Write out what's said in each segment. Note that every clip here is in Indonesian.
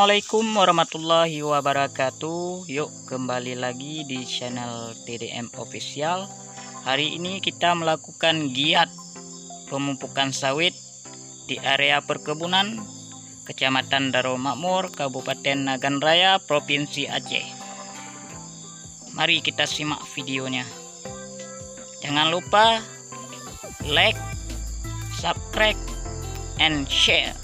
Assalamualaikum warahmatullahi wabarakatuh. Yuk kembali lagi di channel TDM Official. Hari ini kita melakukan giat pemupukan sawit di area perkebunan Kecamatan Daromakmur, Kabupaten Nagan Raya, Provinsi Aceh. Mari kita simak videonya. Jangan lupa like, subscribe, and share.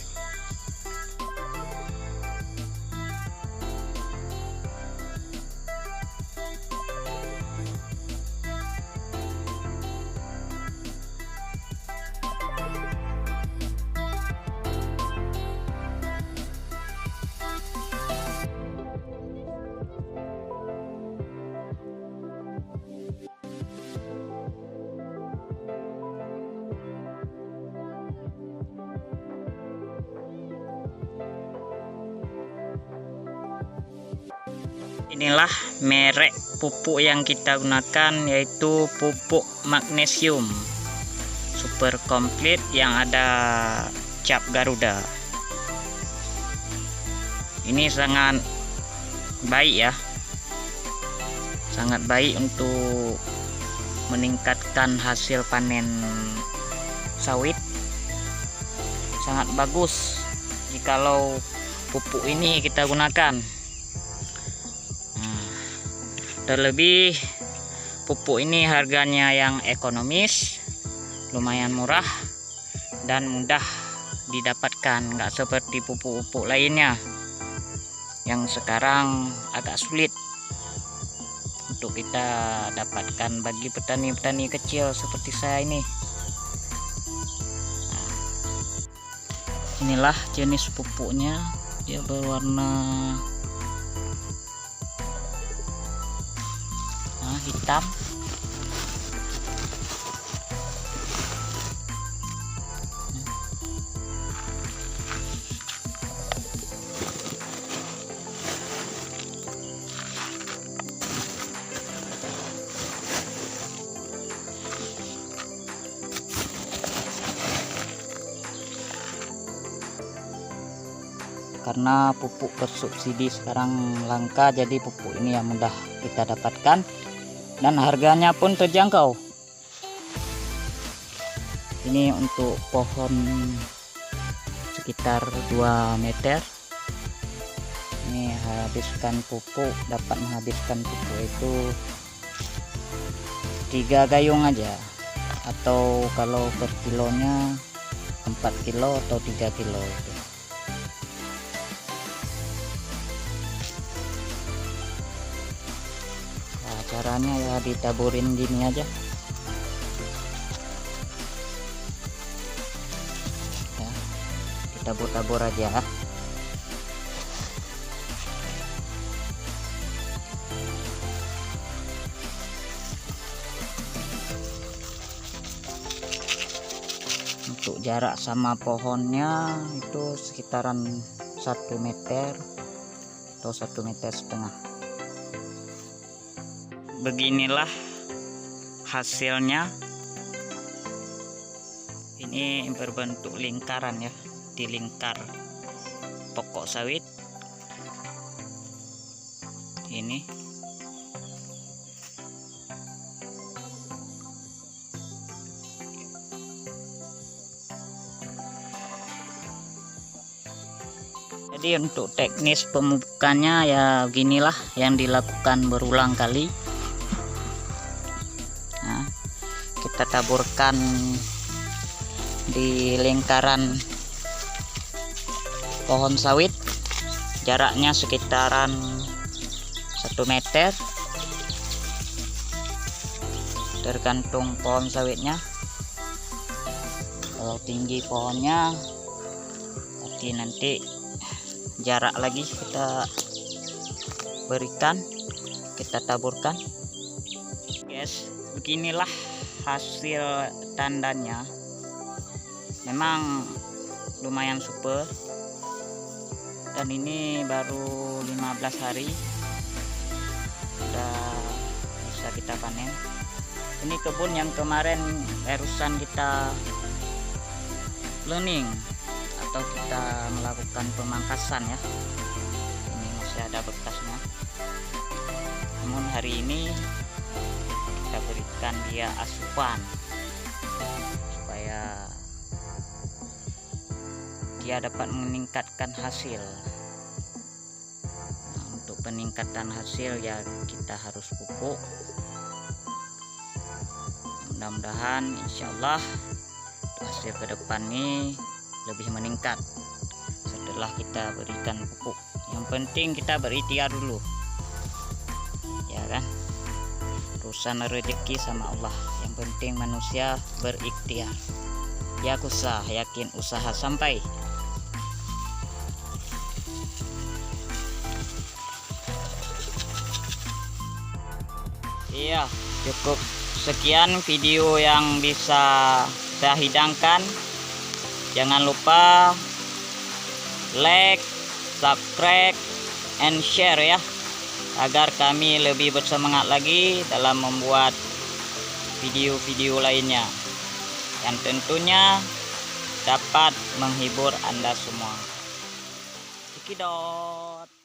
Inilah merek pupuk yang kita gunakan, yaitu pupuk magnesium super komplit yang ada cap Garuda. Ini sangat baik ya, sangat baik untuk meningkatkan hasil panen sawit. Sangat bagus jikalau pupuk ini kita gunakan. Terlebih pupuk ini harganya yang ekonomis, lumayan murah dan mudah didapatkan, nggak seperti pupuk-pupuk lainnya yang sekarang agak sulit untuk kita dapatkan bagi petani-petani kecil seperti saya ini. Inilah jenis pupuknya, dia berwarna hitam. Karena pupuk bersubsidi sekarang langka, jadi pupuk ini yang mudah kita dapatkan dan harganya pun terjangkau. Ini untuk pohon sekitar 2 meter. Ini dapat menghabiskan pupuk itu 3 gayung aja, atau kalau per kilonya 4 kilo atau 3 kilo itu. Caranya ya ditaburin gini aja ya, ditabur-tabur aja. Untuk jarak sama pohonnya itu sekitaran 1 meter atau 1,5 meter. Beginilah hasilnya. Ini berbentuk lingkaran ya, di lingkar pokok sawit ini. Jadi untuk teknis pemupukannya ya beginilah, yang dilakukan berulang kali. Kita taburkan di lingkaran pohon sawit, jaraknya sekitaran 1 meter, tergantung pohon sawitnya. Kalau tinggi pohonnya berarti nanti jarak lagi kita berikan, kita taburkan. Guys, beginilah hasil tandanya. Memang lumayan super, dan ini baru 15 hari sudah bisa kita panen. Ini kebun yang kemarin barusan kita learning atau kita melakukan pemangkasan ya. masih ada bekasnya. Namun hari ini kita berikan dia asupan supaya dia dapat meningkatkan hasil. Nah, untuk peningkatan hasil ya kita harus pupuk. Mudah-mudahan insyaallah hasil ke depan ini lebih meningkat setelah kita berikan pupuk. Yang penting kita berikhtiar dulu, ya kan? Urusan rezeki sama Allah. Yang penting manusia berikhtiar. Ya usaha, yakin usaha sampai. Iya, cukup sekian video yang bisa saya hidangkan. Jangan lupa like, subscribe, and share ya, agar kami lebih bersemangat lagi dalam membuat video-video lainnya yang tentunya dapat menghibur Anda semua. Cekidot.